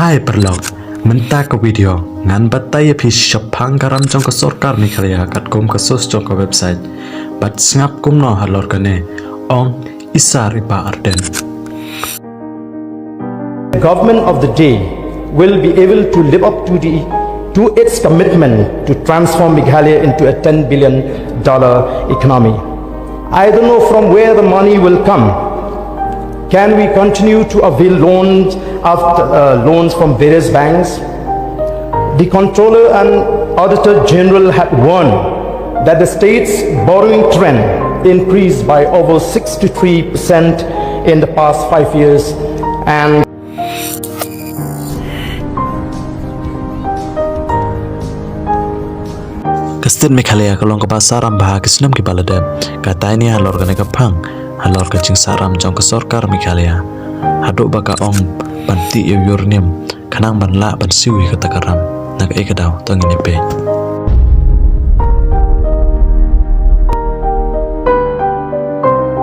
Hai perlog, menta ke video ngan batai api syapang karam jong ke Sorkar Meghalaya kat kum kasus jong ke website bat ngap Kumno halor kene ong isar ipa Ardent. The government of the day will be able to live up to its commitment to transform Meghalaya into a $10 billion economy. I don't know from where the money will come. Can we continue to avail loans from various banks? The Controller and Auditor General had warned that the state's borrowing trend increased by over 63% in the past 5 years, and Kastin Meghalaya kalong ke pasaram bahag Islam ke baladem kata ini halor kene kapang halor kecing saram jong ke Sorkar Meghalaya haduk baka ong banti yurnim kanang banla ban siwi kata karam nak ekadaw tongin epe.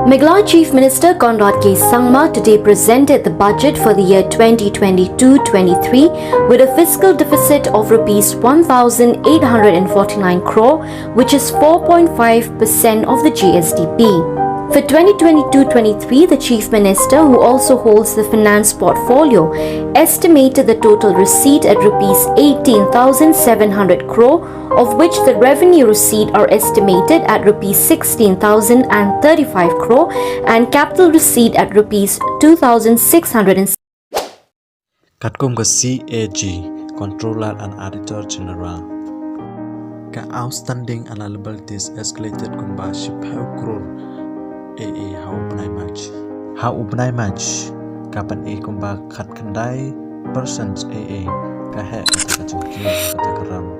Meghalaya Chief Minister Condon today presented the budget for the year 2022-23 with a fiscal deficit of Rs 1,849 crore, which is 4.5% of the GSDP. For 2022-23, the Chief Minister, who also holds the finance portfolio, estimated the total receipt at Rs 18,700 crore, of which the revenue receipt are estimated at Rs 16,035 crore and capital receipt at Rs 2,600. Katkum ke CAG, Controller and Auditor General. Ka outstanding and liabilities escalated kumba 10 crore AA how ubnai match kapan kumba khat kandai persons AA ka he kata kacungkil kata karam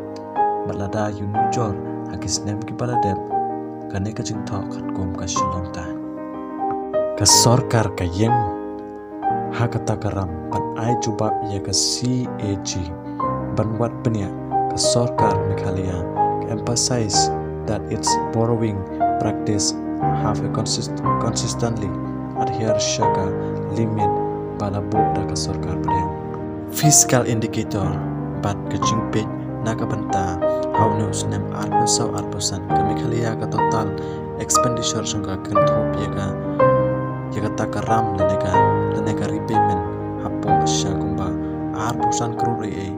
balada unijor hakis nem ki baladem kane kacing thok khat kum ka shilong ta ka Sorkar ka yem ha kata karam pan ai jubab ya ka CAG ban wat penia ka Sorkar Meghalaya emphasize that its borrowing practice have a consistently adhere shaka limit bala boda ka Sorkar plan fiscal indicator bat kaching page nakabanta how news nem arpusan ka Meghalaya ka total expenditure sangka kanthop yaga takaram laneka repayment hapo sya kumba arpusan crore